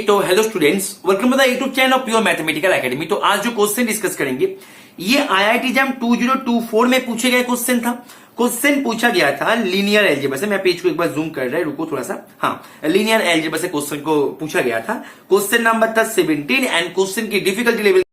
तो hello students, welcome to the YouTube channel of pure mathematical academy. तो आज जो क्वेश्चन डिस्कस करेंगे ये आईआईटी जैम 2024 में पूछे गए क्वेश्चन था। क्वेश्चन पूछा गया था लीनियर एल्जेब्रा से। मैं पेज को एक बार जूम कर रहा है, रुको थोड़ा सा। हाँ, लीनियर एल्जेब्रा से क्वेश्चन को पूछा गया था। क्वेश्चन नंबर था 17 एंड क्वेश्चन की डिफिकल्टी लेवल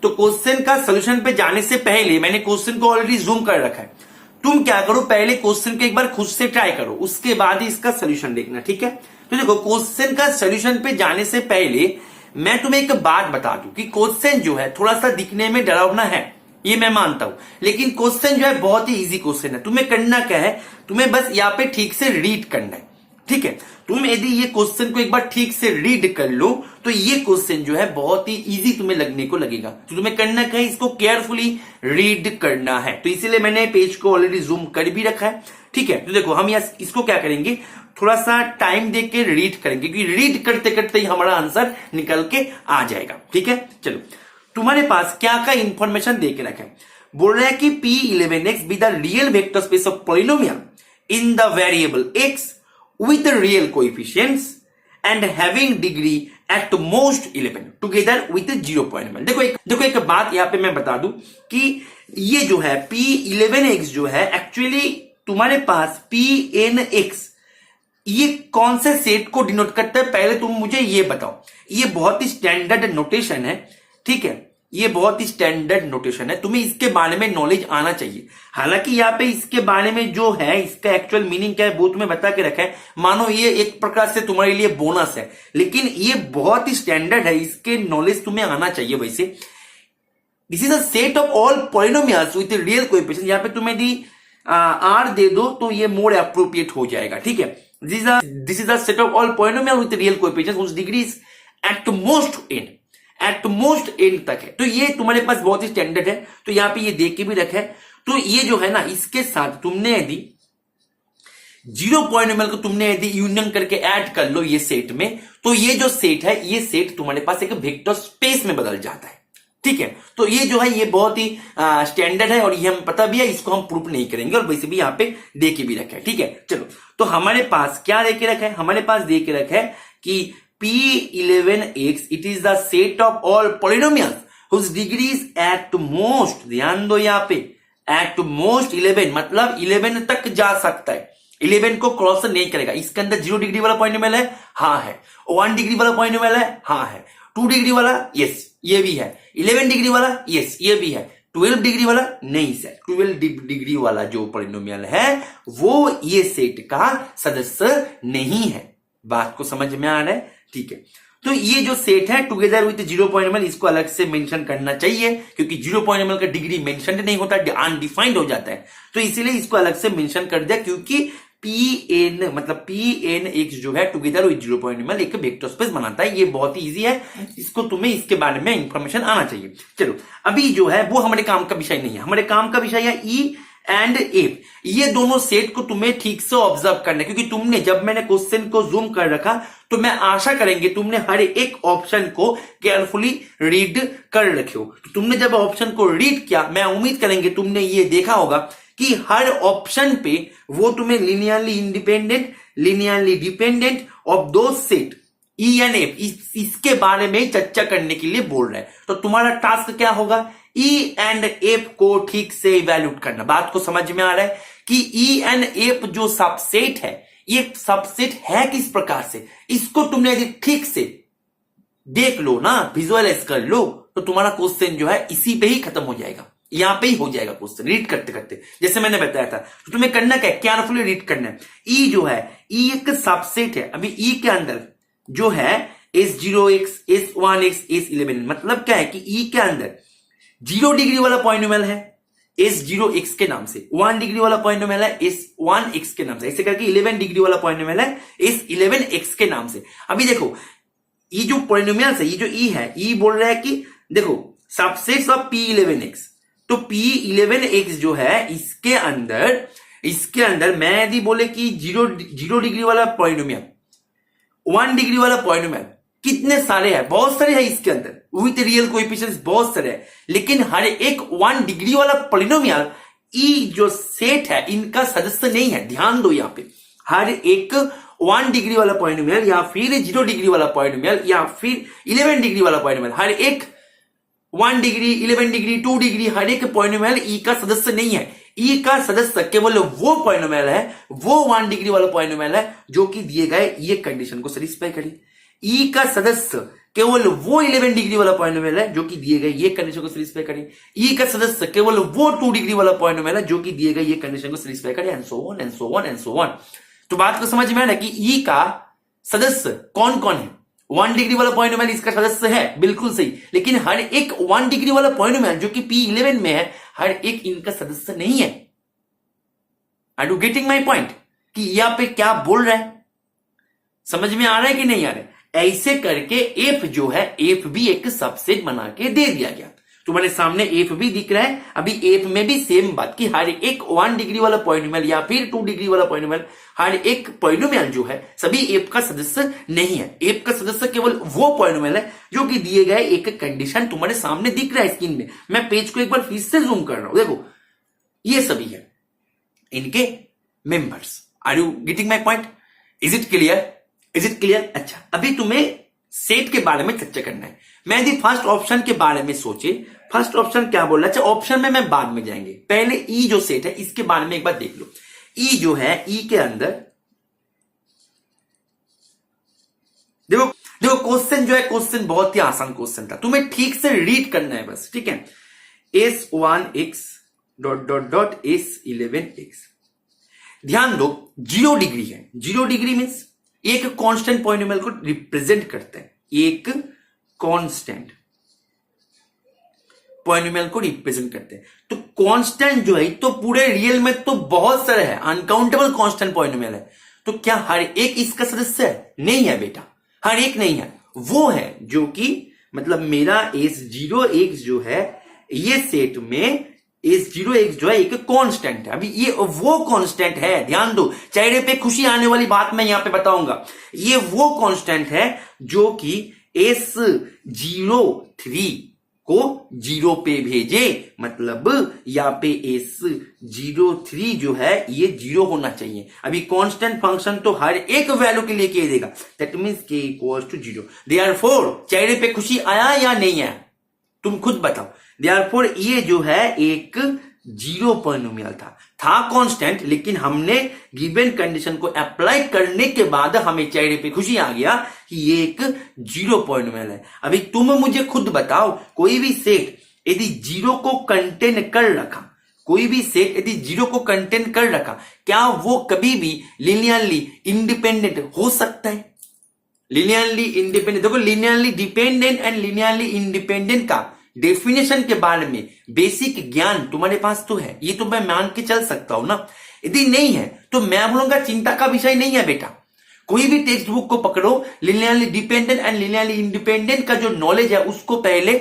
तो क्वेश्चन का सोल्यूशन पे जाने से पहले मैंने क्वेश्चन को ऑलरेडी जूम कर रखा है। तुम क्या करो, पहले क्वेश्चन को एक बार खुद से ट्राई करो, उसके बाद ही इसका सोल्यूशन देखना, ठीक है। तो देखो, क्वेश्चन का सोल्यूशन पे जाने से पहले मैं तुम्हें एक बात बता दूं कि क्वेश्चन जो है थोड़ा सा दिखने में डरावना है, ये मैं मानता हूं, लेकिन क्वेश्चन जो है बहुत ही इजी क्वेश्चन है। तुम्हें करना क्या है, तुम्हें बस यहाँ पे ठीक से रीड करना है, ठीक है। तुम यदि ये क्वेश्चन को एक बार ठीक से रीड कर लो तो ये क्वेश्चन जो है बहुत ही इजी तुम्हें लगने को लगेगा। तो तुम्हें करना क्या है, इसको केयरफुली रीड करना है। तो इसीलिए मैंने पेज को ऑलरेडी जूम कर भी रखा है, ठीक है। तो देखो, हम इसको क्या करेंगे, थोड़ा सा टाइम दे के रीड करेंगे, क्योंकि रीड करते करते ही हमारा आंसर निकल के आ जाएगा, ठीक है। चलो, तुम्हारे पास क्या क्या इंफॉर्मेशन दे के रखा है। बोल रहा है कि P11x be the real vector space of polynomial in the variable x with real coefficients and having degree at most 11 together with 0.1। देखो एक बात यहां पे मैं बता दूं कि ये जो है P11x जो है एक्चुअली तुम्हारे पास PNX ये कौन से सेट को डिनोट करता है, पहले तुम मुझे ये बताओ। ये बहुत ही स्टैंडर्ड नोटेशन है, ठीक है। ये बहुत ही स्टैंडर्ड नोटेशन है, तुम्हें इसके बारे में नॉलेज आना चाहिए। हालांकि यहाँ पे इसके बारे में जो है, इसका एक्चुअल मीनिंग क्या है वो तुम्हें बता के रखा है। मानो ये एक प्रकार से तुम्हारे लिए बोनस है, लेकिन ये बहुत ही स्टैंडर्ड है, इसके नॉलेज तुम्हें आना चाहिए। वैसे this is a set of all polynomials with real coefficient. यहाँ पे तुम्हें यदि आर दे दो तो ये मोर एप्रोप्रिएट हो जाएगा, ठीक है। This is a set of all polynomial with real coefficient whose degree is at most n तक है। तो ये तुम्हारे पास बहुत ही स्टैंडर्ड है, तो यहां पे ये देख के भी रखा है। तो ये जो है ना, इसके साथ तुमने यदि 0 पॉलिनोमियल को तुमने यदि यूनियन करके ऐड कर लो ये सेट में, तो ये जो सेट है, ये सेट तुम्हारे पास एक वेक्टर स्पेस में बदल जाता है, ठीक है। तो ये जो है ये बहुत ही स्टैंडर्ड है और ये हम पता भी है, इसको हम प्रूफ नहीं करेंगे और वैसे भी यहाँ पे दे के भी रखा है, ठीक है। चलो, तो हमारे पास क्या दे के रखा है, हमारे पास दे के रखा है कि P11x it is the set of all polynomials whose degree is at most, ध्यान दो यहाँ पे, at most 11, मतलब 11 तक जा सकता है, 11 को क्रॉस नहीं करेगा। इसके अंदर 0 डिग्री वाला पॉलिनोमियल है, हाँ है। 1 डिग्री वाला पॉलिनोमियल है, हाँ है। 2 डिग्री वाला, यस ये भी है। 11 डिग्री वाला, यस ये भी है। 12 डिग्री वाला नहीं सर, 12 डिग्री वाला जो पॉलिनोमियल है वो ये सेट का सदस्य नहीं है। बात को समझ में आ रहा है, ठीक है। तो ये जो सेट है टुगेदर विद 0 पॉलिनोमियल, इसको अलग से मेंशन करना चाहिए, क्योंकि 0 पॉलिनोमियल का डिग्री मेंशन नहीं होता, अनडिफाइंड हो जाता है। तो इसीलिए इसको अलग से मेंशन कर दिया, क्योंकि PNX जो है टुगेदर विद 0 पॉलिनोमियल एक वेक्टर स्पेस बनाता है। ये बहुत ही इजी है, इसको तुम्हें इसके बारे में इंफॉर्मेशन आना चाहिए। चलो, अभी जो है वो हमारे काम का विषय नहीं है, हमारे काम का विषय है E एंड एफ। ये दोनों सेट को तुम्हें ठीक से ऑब्जर्व करना है, क्योंकि तुमने जब मैंने क्वेश्चन को जूम कर रखा तो मैं आशा करेंगे तुमने हर एक ऑप्शन को केयरफुली रीड कर रखे हो। तो तुमने जब ऑप्शन को रीड किया, मैं उम्मीद करेंगे तुमने ये देखा होगा कि हर ऑप्शन पे वो तुम्हें linearly independent, linearly dependent of दो सेट ई एंड एफ इसके बारे में चर्चा करने के लिए बोल रहा है। तो तुम्हारा टास्क क्या होगा, ई एंड एफ को ठीक से इवैल्यूएट करना। बात को समझ में आ रहा है कि ई एंड एफ जो सबसेट है, ये सबसेट है किस प्रकार से, इसको तुमने यदि ठीक से देख लो ना, विजुअलाइज कर लो, तो तुम्हारा क्वेश्चन जो है इसी पे ही खत्म हो जाएगा, यहां पे ही हो जाएगा क्वेश्चन रीड करते करते, जैसे मैंने बताया था। तो तुम्हें करना क्या है, केयरफुली रीड करना है। ई जो है, ई एक सबसेट है। अभी ई के अंदर जो है S0x, S1x, S11, मतलब क्या है कि ई के अंदर 0 डिग्री वाला पॉलिनोमियल है S0x के नाम से, 1 डिग्री वाला पॉलिनोमियल है S1x के नाम से, ऐसे करके 11 डिग्री वाला पॉलिनोमियल है S11x के नाम से। अभी देखो, ये जो पॉलिनोमियल्स है, ये जो ई है, ई बोल रहा है कि देखो सबसेट्स ऑफ P11x, तो P11x जो है इसके अंदर मैं यदि बोले कि 0 डिग्री वाला पॉलिनोमियल, 1 डिग्री वाला पॉलिनोमियल कितने सारे हैं, बहुत सारे हैं इसके अंदर विथ रियल कोएफिशिएंट्स बहुत सारे हैं, लेकिन हर एक 1 डिग्री वाला पॉलिनोमियल ई जो सेट है इनका सदस्य नहीं है। ध्यान दो, यहां पे हर एक 1 डिग्री वाला पॉलिनोमियल या फिर 0 डिग्री वाला पॉलिनोमियल या फिर 11 डिग्री वाला पॉलिनोमियल, हर एक 1 डिग्री, 11 डिग्री, 2 डिग्री, हर एक पॉलिनोमियल ई का सदस्य नहीं है। ई का सदस्य केवल वो पॉलिनोमियल है, वो 1 डिग्री वाला पॉलिनोमियल है जो कि दिए गए ये कंडीशन को सेटिस्फाई करे। ई का सदस्य केवल वो 11 डिग्री वाला पॉलिनोमियल है जो कि दिए गए ये कंडीशन को सेटिस्फाई करे। ई का सदस्य केवल वो 2 डिग्री वाला पॉलिनोमियल है जो कि दिए गए ये कंडीशन को सेटिस्फाई करे, and so on and so on and so on. तो बात को समझ में आया कि ई का सदस्य कौन कौन है। 1 डिग्री वाला पॉलिनोमियल इसका सदस्य है, बिल्कुल सही, लेकिन हर एक 1 डिग्री वाला पॉलिनोमियल जो कि P11 में है, हर एक इनका सदस्य नहीं है। Are you getting my point कि यहां पे क्या बोल रहा है, समझ में आ रहा है कि नहीं आ रहा है। ऐसे करके एफ जो है, एफ भी एक सबसेट बना के दे दिया गया। तुम्हारे सामने एफ भी दिख रहा है। अभी एफ में भी सेम बात कि हर एक 1 डिग्री वाला पॉलिनोमियल या फिर 2 डिग्री वाला पॉलिनोमियल, हर एक पॉलिनोमियल जो है सभी एफ का सदस्य नहीं है। एफ का सदस्य केवल वो पॉलिनोमियल है जो कि दिए गए एक कंडीशन तुम्हारे सामने दिख रहा है स्क्रीन में। मैं पेज को एक बार फिर से जूम कर रहा हूं, देखो ये सभी है इनके members. Are you getting my point? Is it clear? Is it clear? अच्छा, अभी तुम्हें सेट के बारे में चर्चा करना है। मैं यदि फर्स्ट ऑप्शन के बारे में सोचे, फर्स्ट ऑप्शन क्या बोल रहा है, अच्छा ऑप्शन में मैं बाद में जाएंगे, पहले ई जो सेट है इसके बारे में एक बार देख लो। ई जो है, ई के अंदर देखो देखो क्वेश्चन जो है, क्वेश्चन बहुत ही आसान क्वेश्चन था, तुम्हें ठीक से रीड करना है बस, ठीक है। S1x dot dot dot S11x। ध्यान दो 0 डिग्री है। 0 डिग्री मीन्स एक कांस्टेंट पॉलिनोमियल को रिप्रेजेंट करते हैं, एक कांस्टेंट पॉलिनोमियल को रिप्रेजेंट करते हैं। तो कांस्टेंट जो है तो पूरे रियल में तो बहुत सारे हैं, अनकाउंटेबल कांस्टेंट पॉलिनोमियल है। तो क्या हर एक इसका सदस्य है? नहीं है बेटा, हर एक नहीं है। वो है जो कि मतलब मेरा S0x जो है ये सेट में S0x जो है एक कांस्टेंट है। अभी ये वो कांस्टेंट है, ध्यान दो, चेहरे पे खुशी आने वाली बात मैं यहां पे बताऊंगा। ये वो कांस्टेंट है जो कि S03 को 0 पे भेजे, मतलब यहां पे S03 जो है ये 0 होना चाहिए। अभी कांस्टेंट फंक्शन तो हर एक वैल्यू के लिए के देगा, that means k equals to 0। Therefore चेहरे पे खुशी आया या नहीं आया, तुम खुद बताओ। देयरफॉर ये जो है एक 0 पॉलिनोमियल था कांस्टेंट, लेकिन हमने गिवन कंडीशन को अप्लाई करने के बाद हमें चेहरे पे खुशी आ गया कि ये एक 0 पॉलिनोमियल है। अभी तुम मुझे खुद बताओ, कोई भी सेट यदि 0 को कंटेन कर रखा, कोई भी सेट यदि 0 को कंटेन कर रखा, क्या वो कभी भी लिनियरली इंडिपेंडेंट हो सकता है? लिनियरली इंडिपेंडेंट, देखो linearly dependent and linearly independent का डेफिनेशन के बारे में बेसिक ज्ञान तुम्हारे पास तो है, ये तो मैं मान के चल सकता हूं ना। यदि नहीं है तो मैं बोलूंगा चिंता का विषय नहीं है बेटा। कोई भी टेक्स्ट बुक को पकड़ो, linearly dependent and linearly independent का जो नॉलेज है उसको पहले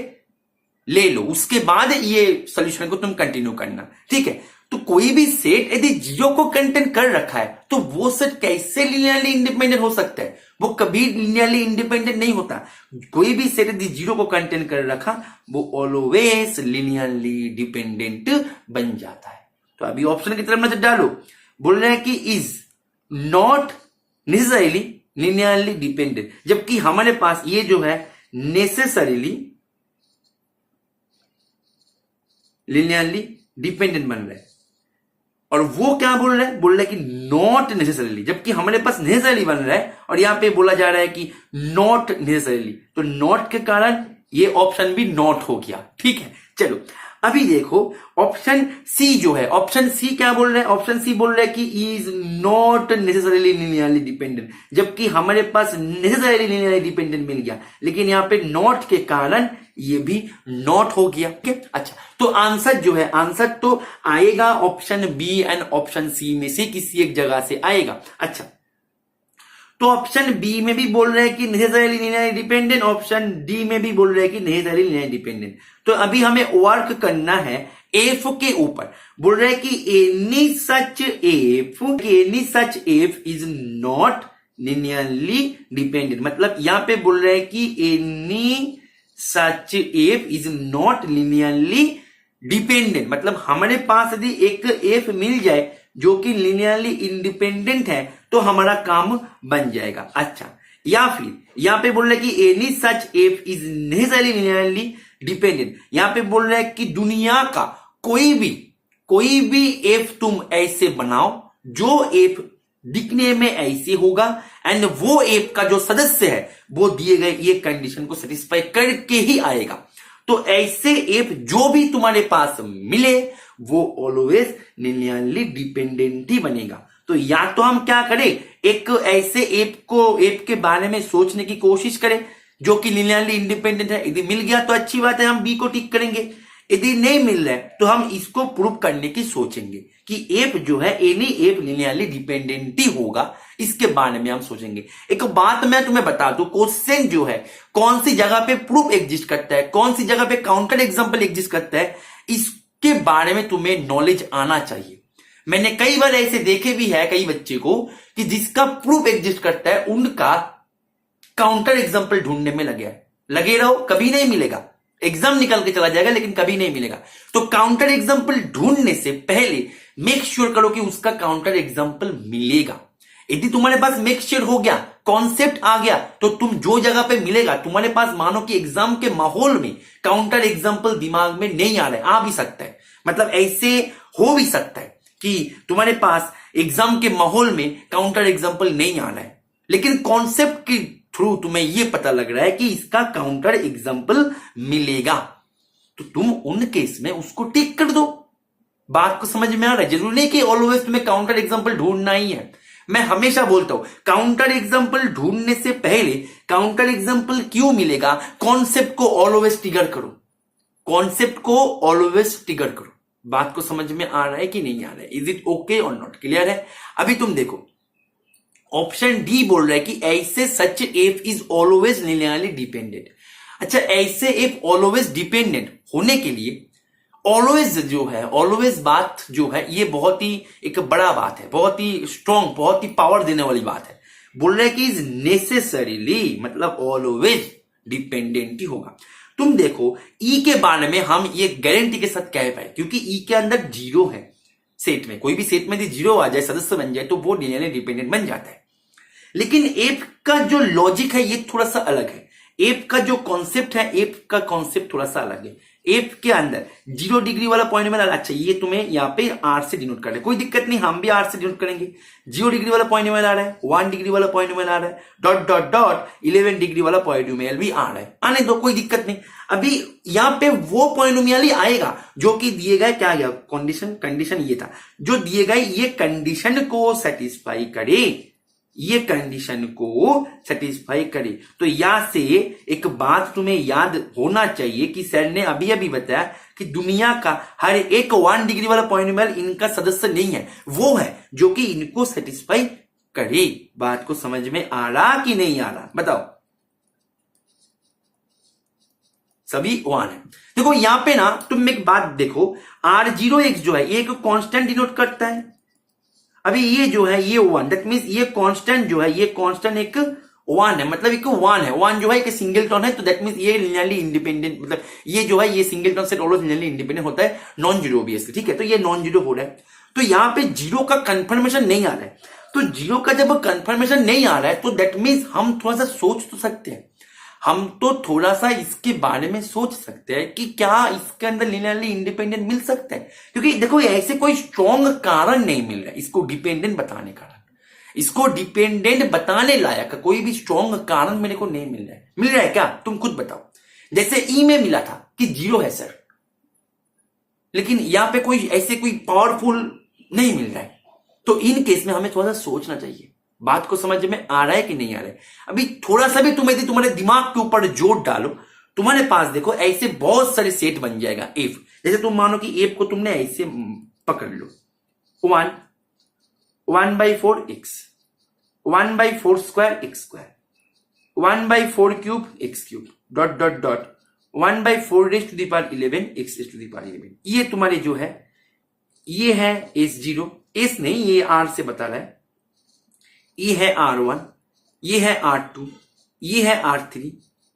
ले लो, उसके बाद ये सोल्यूशन को तुम कंटिन्यू करना, ठीक है। तो कोई भी सेट यदि 0 को कंटेन कर रखा है तो वो सेट कैसे लिनियरली इंडिपेंडेंट हो सकता है? वो कभी लिनियरली इंडिपेंडेंट नहीं होता। कोई भी सेट यदि 0 को कंटेन कर रखा वो ऑलवेज लिनियरली डिपेंडेंट बन जाता है। तो अभी ऑप्शन की तरफ नजर डालो, बोल रहे हैं कि is not necessarily linearly dependent, जबकि हमारे पास ये जो है नेसेसरीली लिनियरली डिपेंडेंट बन रहा है। और वो क्या बोल रहा है? बोल रहा है कि नॉट नेसेसरीली, जबकि हमारे पास नेसेसरीली बन रहा है और यहां पे बोला जा रहा है कि नॉट नेसेसरीली। तो नॉट के कारण ये ऑप्शन भी नॉट हो गया, ठीक है। चलो अभी देखो ऑप्शन सी जो है, ऑप्शन सी क्या बोल रहा है? ऑप्शन सी बोल रहा है कि is not necessarily linearly dependent, जबकि हमारे पास नेसेसरीली लिनियरली डिपेंडेंट मिल गया, लेकिन यहां पे नॉट के कारण ये भी नॉट हो गया। अच्छा, तो आंसर जो है, आंसर तो आएगा option B and option C में से किसी एक जगह से आएगा। अच्छा, तो ऑप्शन बी में भी बोल रहे हैं कि necessarily linearly dependent, option D में भी बोल रहे हैं कि नेसेसरीली लिनियरली डिपेंडेंट। तो अभी हमें वर्क करना है एफ के ऊपर। बोल रहे हैं कि any such F is not linearly dependent, मतलब यहां पे बोल रहे हैं कि any such F is not linearly dependent मतलब हमारे पास यदि एक एफ मिल जाए जो कि लिनियरली इंडिपेंडेंट है तो हमारा काम बन जाएगा। अच्छा, या फिर यहां पे बोल रहे हैं कि any such F is necessarily linearly dependent. यहां पे बोल रहे हैं कि दुनिया का कोई भी एफ तुम ऐसे बनाओ जो एफ दिखने में ऐसे होगा एंड वो एफ का जो सदस्य है वो दिए गए ये कंडीशन को सेटिस्फाई करके ही आएगा। तो ऐसे एफ जो भी तुम्हारे पास मिले वो ऑलवेज लिनियरली डिपेंडेंट ही बनेगा। तो या तो हम क्या करें, एक ऐसे एप के बारे में सोचने की कोशिश करें जो कि लिनियरली इंडिपेंडेंट है। यदि मिल गया तो अच्छी बात है, हम बी को टिक करेंगे। यदि नहीं मिल रहा है तो हम इसको प्रूव करने की सोचेंगे कि एप जो है एनी एप लिनियरली डिपेंडेंट ही होगा, इसके बारे में हम सोचेंगे। एक बात मैं तुम्हें बता दूं, क्वेश्चन जो है कौन सी जगह पे प्रूफ एग्जिस्ट करता है, कौन सी जगह पे काउंटर एग्जांपल एग्जिस्ट करता है, इसके बारे में तुम्हें नॉलेज आना चाहिए। मैंने कई बार ऐसे देखे भी है कई बच्चे को कि जिसका प्रूफ एग्जिस्ट करता है उनका काउंटर एग्जांपल ढूंढने में लगे रहो, कभी नहीं मिलेगा। एग्जाम निकल के चला जाएगा लेकिन कभी नहीं मिलेगा। तो काउंटर एग्जांपल ढूंढने से पहले मेक श्योर करो कि उसका काउंटर एग्जांपल मिलेगा। यदि तुम्हारे पास मेक श्योर हो गया, कॉन्सेप्ट आ गया, तो तुम जो जगह पे मिलेगा तुम्हारे पास, मानो कि एग्जाम के माहौल में काउंटर एग्जांपल दिमाग में नहीं आ रहा है, आ भी सकता है, मतलब ऐसे हो भी सकता है कि तुम्हारे पास एग्जाम के माहौल में काउंटर एग्जांपल नहीं आ रहा है, लेकिन कॉन्सेप्ट के थ्रू तुम्हें यह पता लग रहा है कि इसका काउंटर एग्जांपल मिलेगा, तो तुम उन केस में उसको टिक कर दो। बात को समझ में आ रहा है? जरूरी नहीं कि ऑलवेज तुम्हें काउंटर एग्जांपल ढूंढना ही है। मैं हमेशा बोलता हूं काउंटर एग्जांपल ढूंढने से पहले काउंटर एग्जांपल क्यों मिलेगा, कॉन्सेप्ट को ऑलवेज ट्रिगर करो, कॉन्सेप्ट को ऑलवेज ट्रिगर करो। बात को समझ में आ रहा है कि नहीं आ रहा है? इज इट ओके और नॉट? क्लियर है? अभी तुम देखो ऑप्शन डी बोल रहा है कि ऐसे such F is always linearly dependent. अच्छा, ऐसे एफ ऑलवेज डिपेंडेंट होने के लिए ऑलवेज जो है, ऑलवेज बात जो है ये बहुत ही एक बड़ा बात है, बहुत ही स्ट्रॉन्ग, बहुत ही पावर देने वाली बात है। बोल रहे हैं कि इज नेसेसरीली मतलब ऑलवेज डिपेंडेंट ही होगा। तुम देखो ई के बारे में हम ये गारंटी के साथ कह पाए क्योंकि ई के अंदर जीरो है सेट में, कोई भी सेट में यदि जीरो आ जाए, सदस्य बन जाए तो वो लिनियरली डिपेंडेंट बन जाता है। लेकिन एप का जो लॉजिक है ये थोड़ा सा अलग है। एप का जो कॉन्सेप्ट है, एप का कॉन्सेप्ट थोड़ा सा अलग है। एप के अंदर 0 डिग्री वाला पॉइंट में अच्छा ये तुम्हें यहाँ पे आर से डिनोट कर रहे, कोई दिक्कत नहीं, हम भी आर से डिनोट करेंगे। 0 डिग्री वाला पॉइंट में आ रहा है, 1 डिग्री वाला पॉइंट में आ रहा है, डॉट डॉट डॉट 11 डिग्री वाला पॉइंट भी आ रहा है, आने दो, कोई दिक्कत नहीं। अभी यहाँ पे वो पॉइनोमियल ही आएगा जो कि दिए गए, क्या गया कंडीशन ये था, जो दिए गए ये कंडीशन को सेटिस्फाई करे, ये कंडीशन को सेटिस्फाई करे। तो यहां से एक बात तुम्हें याद होना चाहिए कि सर ने अभी अभी बताया कि दुनिया का हर एक 1 डिग्री वाला पॉइनोमियल इनका सदस्य नहीं है, वो है जो कि इनको सेटिस्फाई करे। बात को समझ में आ रहा कि नहीं आ रहा बताओ? सभी 1 है। देखो यहां पे ना तुम एक बात देखो, R0x जो है ये एक कांस्टेंट डिनोट करता है। अभी ये जो है ये 1, दैट मींस ये कांस्टेंट जो है, ये कांस्टेंट एक 1 है, मतलब एक 1 है, 1 जो है एक सिंगलटन है, तो दैट मींस ये लिनियरली इंडिपेंडेंट, मतलब ये जो है ये singleton set always linearly independent होता है, नॉन जीरो ऑब्वियसली, ठीक है। तो ये नॉन जीरो हो रहा है, तो यहां पे जीरो का कंफर्मेशन नहीं आ रहा है। तो जीरो का जब कंफर्मेशन नहीं आ रहा है तो दैट मींस हम थोड़ा सा सोच तो सकते हैं, हम तो थोड़ा सा इसके बारे में सोच सकते हैं कि क्या इसके अंदर लिनियरली इंडिपेंडेंट मिल सकता है, क्योंकि देखो ऐसे कोई स्ट्रॉन्ग कारण नहीं मिल रहा है इसको डिपेंडेंट बताने का, इसको डिपेंडेंट बताने लायक कोई भी स्ट्रॉन्ग कारण मेरे को नहीं मिल रहा है। मिल रहा है क्या? तुम खुद बताओ। जैसे ई में मिला था कि जीरो है सर, लेकिन यहां पे कोई ऐसे कोई पावरफुल नहीं मिल रहा है, तो इन केस में हमें थोड़ा सा सोचना चाहिए। बात को समझ में आ रहा है कि नहीं आ रहा है? अभी थोड़ा सा भी तुम्हें तुम्हारे दिमाग के ऊपर जोर डालो, तुम्हारे पास देखो ऐसे बहुत सारे सेट बन जाएगा एफ। जैसे तुम मानो कि एफ को तुमने ऐसे पकड़ लो, 1/4 x, 1/4 square x square, 1/4 cube x cube, dot dot dot 1/4 raised to the power 11 x raised to the power 11। ये तुम्हारे जो है ये है S0, S नहीं ये R से बता रहा है, ये है R1, ये है R2, ये है R3,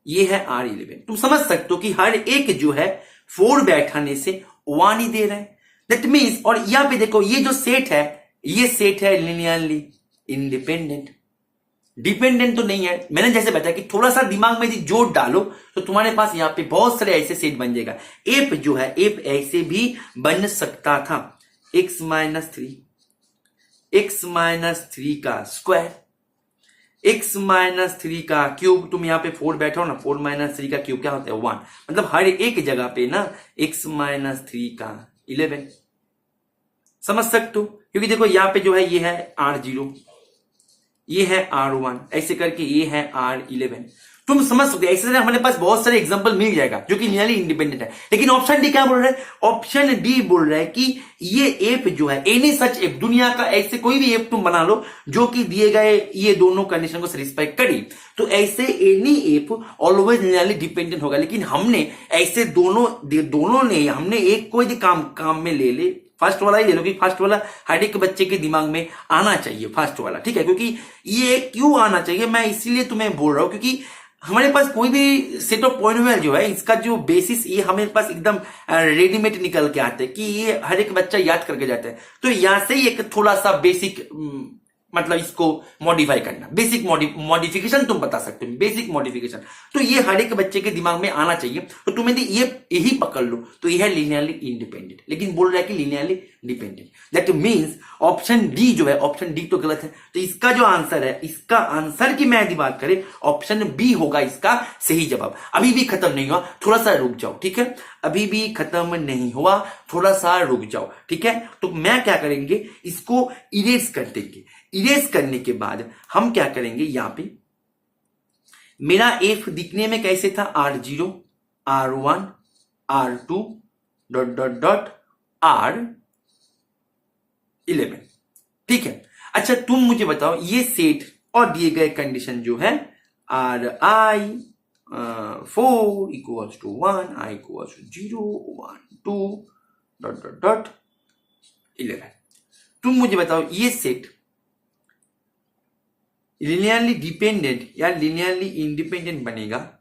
ये है R11। तुम समझ सकते हो कि हर एक जो है 4 बैठाने से 1 ही दे रहा है। दैट मीन्स, और यहां पे देखो ये जो सेट है, ये सेट है लिनियरली इंडिपेंडेंट। डिपेंडेंट तो नहीं है। मैंने जैसे बताया कि थोड़ा सा दिमाग में यदि जोड़ डालो तो तुम्हारे पास यहां पे बहुत सारे ऐसे सेट बन जाएगा। एफ जो है, एफ ऐसे भी बन सकता था, x माइनस 3 का स्क्वायर, x माइनस 3 का क्यूब। तुम यहां पे 4 बैठो ना, 4 माइनस 3 का क्यूब क्या होता है 1। मतलब हर एक जगह पे ना x माइनस 3 का 11 समझ सकते हो, क्योंकि देखो यहां पे जो है ये है R0, ये है R1, ऐसे करके ये है R11। तुम समझ सकते हो। ऐसे हमारे पास बहुत सारे एग्जांपल मिल जाएगा जो कि नियरली इंडिपेंडेंट है। लेकिन ऑप्शन डी क्या बोल रहा है? ऑप्शन डी बोल रहा है कि ये एफ जो है, एनी सच एफ, दुनिया का ऐसे कोई भी एफ तुम बना लो जो कि दिए गए ये दोनों कंडीशन को सेटिस्फाई करी, तो ऐसे any F always nearly dependent होगा। लेकिन हमने ऐसे दोनों ने हमने एक कोई भी काम में ले फर्स्ट वाला ही ले लो, कि फर्स्ट वाला हर एक बच्चे के दिमाग में आना चाहिए, फर्स्ट वाला, ठीक है। क्योंकि ये क्यों आना चाहिए मैं इसीलिए तुम्हें बोल रहा हूं, क्योंकि हमारे पास कोई भी सेट ऑफ पॉलिनोमियल जो है, इसका जो बेसिस ये हमारे पास एकदम रेडीमेड निकल के आते हैं कि ये हर एक बच्चा याद करके जाता है। तो यहां से ही एक थोड़ा सा बेसिक मतलब इसको मॉडिफाई करना, बेसिक मॉडिफिकेशन तुम बता सकते हो, बेसिक मॉडिफिकेशन। तो ये हर एक बच्चे के दिमाग में आना चाहिए। तो तुम यदि ये यही पकड़ लो तो यह है लीनियरली इंडिपेंडेंट, लेकिन बोल रहा है कि linearly dependent. That means option D जो है, ऑप्शन डी तो गलत है। तो इसका जो आंसर है, इसका आंसर की मैं यदि बात करें, ऑप्शन बी होगा इसका सही जवाब। अभी भी खत्म नहीं हुआ, थोड़ा सा रुक जाओ, ठीक है। अभी भी खत्म नहीं हुआ, थोड़ा सा रुक जाओ, ठीक है। तो मैं क्या करेंगे, इसको इरेज कर देंगे। इरेज करने के बाद हम क्या करेंगे, यहां पे मेरा एफ दिखने में कैसे था, R0, R1, R2 dot R11, ठीक है। अच्छा तुम मुझे बताओ, ये सेट और दिए गए कंडीशन जो है Ri 4 equals to 1, I equals to 0, 1 2 dot 11। तुम मुझे बताओ ये सेट लिनियरली डिपेंडेंट या लिनियरली इंडिपेंडेंट बनेगा?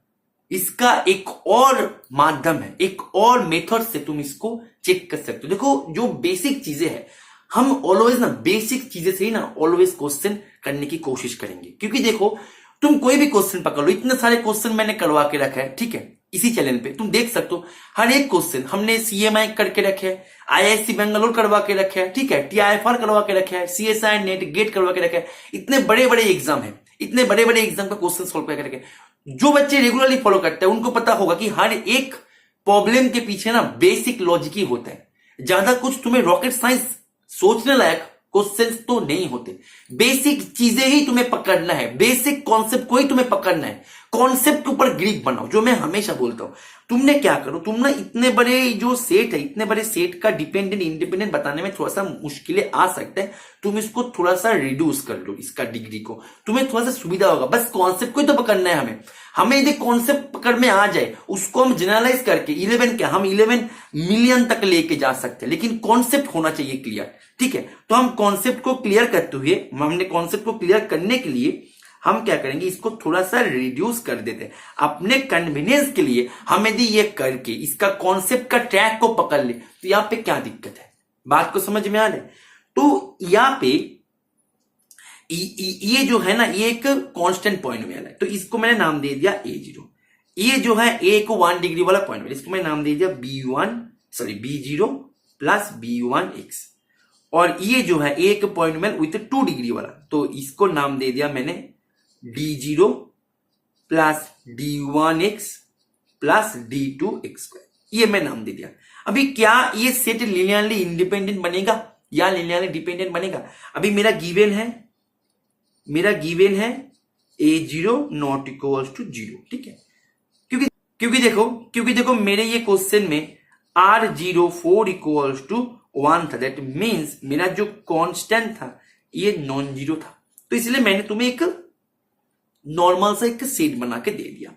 इसका एक और माध्यम है, एक और मेथड से तुम इसको चेक कर सकते हो। देखो जो बेसिक चीजें हैं, हम ऑलवेज ना बेसिक चीजें से ही ना ऑलवेज क्वेश्चन करने की कोशिश करेंगे। क्योंकि देखो तुम कोई भी क्वेश्चन पकड़ लो, इतने सारे क्वेश्चन मैंने करवा के रखा है, ठीक है, इसी चैनल पे तुम देख सकते हो। हर एक क्वेश्चन हमने CMI करके रखे है, IISc बेंगलोर करवा के रखे है, ठीक है, TIFR करवा के रखे है, CSI नेट गेट करवा के रखे है। इतने बड़े बड़े एग्जाम है, इतने बड़े बड़े एग्जाम का क्वेश्चन सोल्व करके रखे। जो बच्चे रेगुलरली फॉलो करते हैं उनको पता होगा कि हर एक प्रॉब्लम के पीछे ना बेसिक लॉजिक ही होता है। ज्यादा कुछ तुम्हें रॉकेट साइंस सोचने लायक क्वेश्चंस तो नहीं होते। बेसिक चीजें ही तुम्हें पकड़ना है, बेसिक कॉन्सेप्ट को ही तुम्हें पकड़ना है। कॉन्सेप्ट के ऊपर ग्रिप बनाओ, जो मैं हमेशा बोलता हूं। तुमने क्या करो, तुम ना इतने बड़े जो सेट है, इतने बड़े सेट का डिपेंडेंट इंडिपेंडेंट बताने में थोड़ा सा मुश्किलें आ सकते हैं। तुम इसको थोड़ा सा रिड्यूस कर लो, इसका डिग्री को, तुम्हें थोड़ा सा सुविधा होगा। बस कॉन्सेप्ट को ही तो पकड़ना है हमें यदि कॉन्सेप्ट पकड़ में आ जाए, उसको हम जनरलाइज करके 11 मिलियन तक लेके जा सकते हैं। लेकिन कॉन्सेप्ट होना चाहिए क्लियर, ठीक है। तो हम कॉन्सेप्ट को क्लियर करते हुए, हमने कॉन्सेप्ट को क्लियर करने के लिए हम क्या करेंगे, इसको थोड़ा सा रिड्यूस कर देते हैं अपने कन्वीनियंस के लिए। हम यदि ये करके इसका कॉन्सेप्ट का ट्रैक को पकड़ ले तो यहाँ पे क्या दिक्कत है, बात को समझ में आ रहा है। तो यहाँ पे ये जो है ना, ये एक कांस्टेंट पॉलिनोमियल है, तो इसको मैंने नाम दे दिया A0। ये जो है A को 1 डिग्री वाला पॉलिनोमियल, इसको मैं नाम दे दिया B0 प्लस B1x। और ये जो है एक पॉलिनोमियल विथ 2 डिग्री वाला, तो इसको नाम दे दिया मैंने D0 plus D1x plus D2x²। ये मैं नाम दे दिया। अभी क्या ये सेट लिनियरली इंडिपेंडेंट बनेगा या लिनियरली डिपेंडेंट बनेगा? अभी मेरा गिवन है A0 नॉट इक्वल्स टू 0, ठीक है। क्योंकि देखो मेरे ये क्वेश्चन में R0 4 इक्वल्स टू 1 था। दैट मीन्स मेरा जो कांस्टेंट था ये नॉन जीरो था। तो इसलिए मैंने तुम्हें एक नॉर्मल सा एक सेट बना के दे दिया।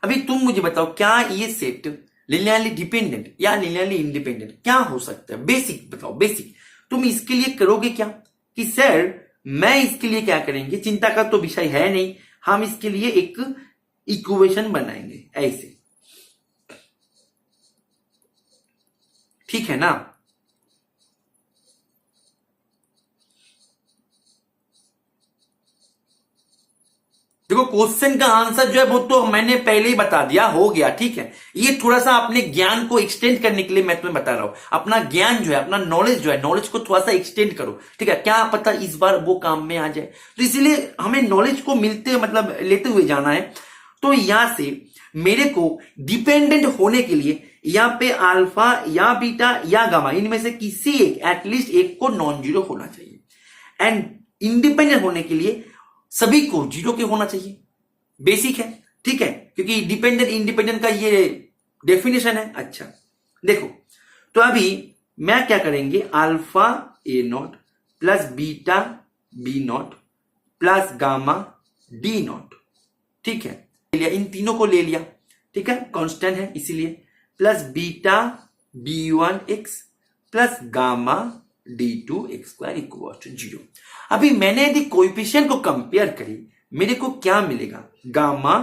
अभी तुम मुझे बताओ, क्या ये सेट लिनियरली डिपेंडेंट या लिनियरली इंडिपेंडेंट क्या हो सकता है? बेसिक बताओ, बेसिक। तुम इसके लिए करोगे क्या कि सर मैं इसके लिए क्या करेंगे, चिंता का तो विषय है नहीं, हम इसके लिए एक इक्वेशन बनाएंगे ऐसे, ठीक है ना। देखो क्वेश्चन का आंसर जो है वो तो मैंने पहले ही बता दिया, हो गया, ठीक है। ये थोड़ा सा अपने ज्ञान को एक्सटेंड करने के लिए मैं तुम्हें बता रहा हूं, अपना ज्ञान जो है, अपना नॉलेज जो है, नॉलेज को थोड़ा सा एक्सटेंड करो, ठीक है। क्या पता इस बार वो काम में आ जाए, तो इसीलिए हमें नॉलेज को मिलते मतलब लेते हुए जाना है। तो यहां से मेरे को डिपेंडेंट होने के लिए यहाँ पे अल्फा या बीटा या गामा इनमें से किसी एक एटलीस्ट एक को नॉन जीरो होना चाहिए, एंड इंडिपेंडेंट होने के लिए सभी को जीरो के होना चाहिए। बेसिक है, ठीक है, क्योंकि डिपेंडेंट इंडिपेंडेंट का ये डेफिनेशन है। अच्छा देखो, तो अभी मैं क्या करेंगे, alpha a not plus beta b not plus gamma d not, ठीक है, ले लिया, इन तीनों को ले लिया, ठीक है, कांस्टेंट है इसीलिए, plus beta b one x plus gamma d2 x square equal to 0। अभी मैंने यदि कोएफिशिएंट को कंपेयर करी, मेरे को क्या मिलेगा, गामा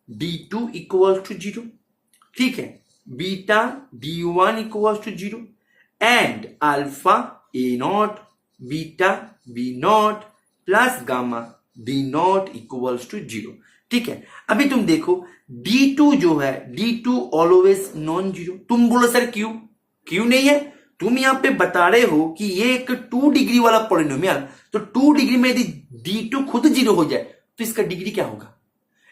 d2 इक्वल टू 0, ठीक है, beta d1 equal to 0 and alpha a not beta b not plus gamma d not equal to 0, ठीक है। अभी तुम देखो d2 जो है, d2 ऑलवेज नॉन जीरो। तुम बोलो सर क्यों, क्यों नहीं है, तुम यहां पे बता रहे हो कि ये एक 2 डिग्री वाला पॉलिनोमियल, तो 2 डिग्री में यदि d2 खुद जीरो हो जाए तो इसका डिग्री क्या होगा,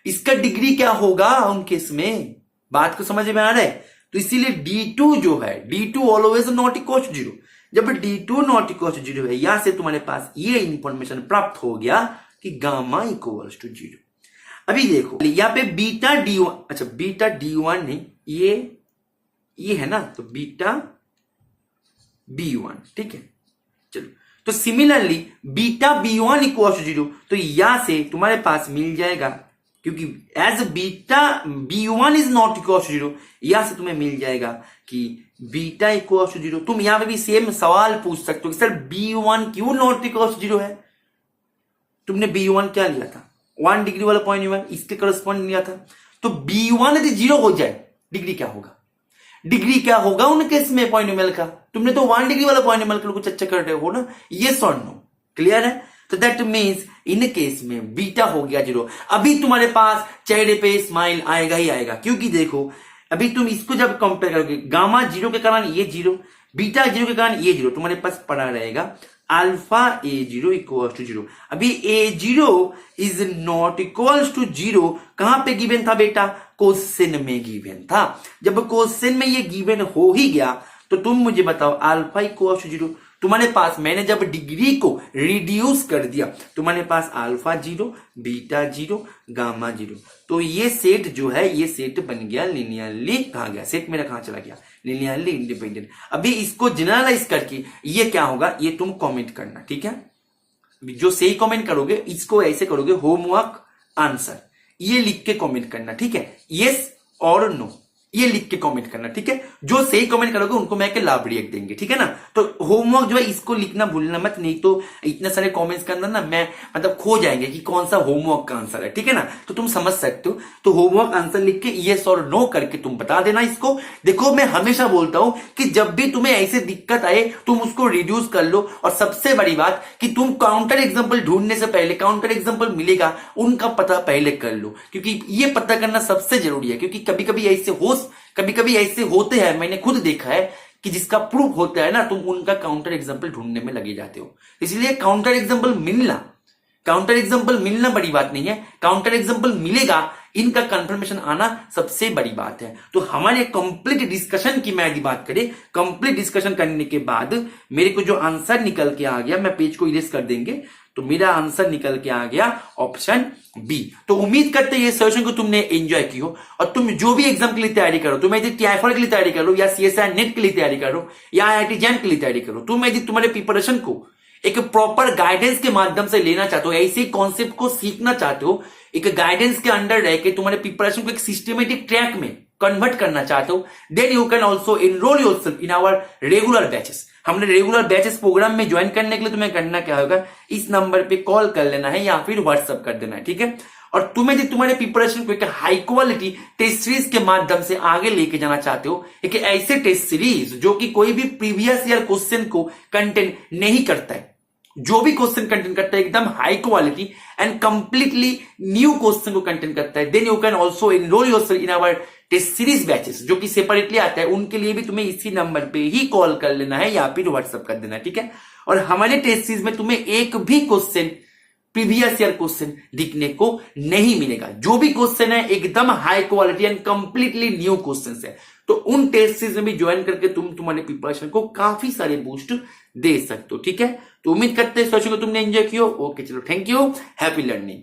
इसका डिग्री क्या होगा उन केस में, बात को समझ में आ रहा है। तो इसीलिए d2 जो है, d2 always not equal to 0। जब d2 नॉट इक्वल टू 0 है, यहां से तुम्हारे पास ये इंफॉर्मेशन प्राप्त हो गया कि गामा इक्वल टू 0। अभी देखो यहां पे बीटा d1, अच्छा बीटा d1 नहीं, ये है ना, तो बीटा b1, ठीक है। चलो, तो similarly beta b1 equal to 0, तो यहां से तुम्हारे पास मिल जाएगा, क्योंकि as beta b1 is not equal to 0, यहां से तुम्हें मिल जाएगा कि बीटा इक्वल टू 0। तुम यहां पे भी सेम सवाल पूछ सकते हो कि सर b1 क्यों नॉट इक्वल टू 0 है। तुमने b1 क्या लिया था, 1 डिग्री वाला पॉइंट, इसके करस्पॉन्ड लिया था। तो b1 यदि 0 हो जाए, डिग्री क्या होगा, डिग्री क्या होगा उन केस में पॉइनोमियल का। तुमने तो 1 डिग्री वाला पॉइनोमियल का कुछ अच्छा कर रहे हो ना, ये और नो, क्लियर है। तो दैट मीन्स इन केस में बीटा हो गया 0। अभी तुम्हारे पास चेहरे पे स्माइल आएगा ही आएगा, क्योंकि देखो अभी तुम इसको जब कंपेयर करोगे, गामा 0 के कारण ये 0, बीटा 0 के कारण ये 0, तुम्हारे पास पड़ा रहेगा अल्फा a0 इक्वल टू 0। अभी a0 is not equal to 0 कहां पे गिवन था बेटा, क्वेश्चन में गिवन था। जब क्वेश्चन में ये गिवन हो ही गया, तो तुम मुझे बताओ अल्फा इक्वल टू 0, तुम्हारे पास मैंने जब डिग्री को रिड्यूस कर दिया, तुम्हारे पास अल्फा 0 बीटा 0 गामा 0, तो ये सेट जो है, ये सेट बन गया लिनियरली, कहां गया सेट मेरा, कहां चला गया, लिनियरली इंडिपेंडेंट। अभी इसको जनरलाइज करके ये क्या होगा, ये तुम कमेंट करना, ठीक है। जो सही कमेंट करोगे इसको ऐसे करोगे, होमवर्क आंसर ये लिख के कमेंट करना, ठीक है, यस और नो ये लिख के कमेंट करना, ठीक है। जो सही कमेंट करोगे उनको मैं लाभ रिएक्ट देंगे, ठीक है ना। तो होमवर्क जो है इसको लिखना भूलना मत, नहीं तो इतने सारे कमेंट्स के अंदर ना मैं मतलब खो जाएंगे कि कौन सा होमवर्क का आंसर है, ठीक है ना। तो तुम समझ सकते हो, तो होमवर्क आंसर लिख के यस और नो करके तुम बता देना इसको। देखो मैं हमेशा बोलता हूं कि जब भी तुम्हें ऐसे दिक्कत आए तुम उसको रिड्यूस कर लो, और सबसे बड़ी बात कि तुम काउंटर एग्जाम्पल ढूंढने से पहले, काउंटर एग्जाम्पल मिलेगा उनका पता पहले कर लो, क्योंकि ये पता करना सबसे जरूरी है। क्योंकि कभी कभी ऐसे होते हैं, मैंने खुद देखा है कि जिसका प्रूफ होता है ना, तुम उनका काउंटर एग्जाम्पल ढूंढने में लगे जाते हो। इसलिए काउंटर एग्जाम्पल मिलना बड़ी बात नहीं है, काउंटर एग्जाम्पल मिलेगा, इनका कंफर्मेशन आना सबसे बड़ी बात है। तो हमारे कंप्लीट डिस्कशन की मैं यदि बात करें, कंप्लीट डिस्कशन करने के बाद मेरे को जो आंसर निकल के आ गया, मैं पेज को इरेज कर देंगे, तो मेरा आंसर निकल के आ गया ऑप्शन बी। तो उम्मीद करते हैं ये सेशन को तुमने एंजॉय की हो, और तुम जो भी एग्जाम के लिए तैयारी करो, तुम यदि TIFR के लिए तैयारी करो, या CSIR नेट के लिए तैयारी करो, या IIT JAM के लिए तैयारी करो, तुम यदि तुम्हारे प्रिपरेशन को एक प्रॉपर गाइडेंस के माध्यम से लेना चाहते हो, ऐसे कॉन्सेप्ट को सीखना चाहते हो, एक गाइडेंस के अंडर रह के तुम्हारे प्रिपरेशन को एक सिस्टमेटिक ट्रैक में कन्वर्ट करना चाहते हो, then you can also enroll yourself in our regular batches. हमने रेगुलर बैचेस प्रोग्राम में ज्वाइन करने के लिए तुम्हें करना क्या होगा, इस नंबर पे कॉल कर लेना है या फिर व्हाट्सअप कर देना है, ठीक है। और तुम्हें जो तुम्हारे प्रिपरेशन को एक हाई क्वालिटी टेस्ट सीरीज के माध्यम से आगे लेके जाना चाहते हो, एक ऐसे टेस्ट सीरीज जो कि कोई भी प्रीवियस ईयर क्वेश्चन को कंटेंट नहीं करता है, जो भी क्वेश्चन कंटेंट करता है एकदम high quality and completely new question को कंटेंट करता है, then you can also enroll yourself in our test series batches जो कि सेपरेटली आता है। उनके लिए भी तुम्हें इसी नंबर पे ही कॉल कर लेना है या फिर व्हाट्सअप कर देना है, ठीक है। और हमारे टेस्ट सीरीज में तुम्हें एक भी क्वेश्चन प्रीवियस ईयर क्वेश्चन दिखने को नहीं मिलेगा, जो भी क्वेश्चन है एकदम high quality and completely new question है। तो उन टेस्ट सीरीज में भी ज्वाइन करके तुम तुम्हारे प्रिपरेशन को काफी सारे बूस्ट दे सकते हो, ठीक है। तो उम्मीद करते हैं सोचो तुमने एंजॉय किया। ओके चलो, थैंक यू, हैप्पी लर्निंग।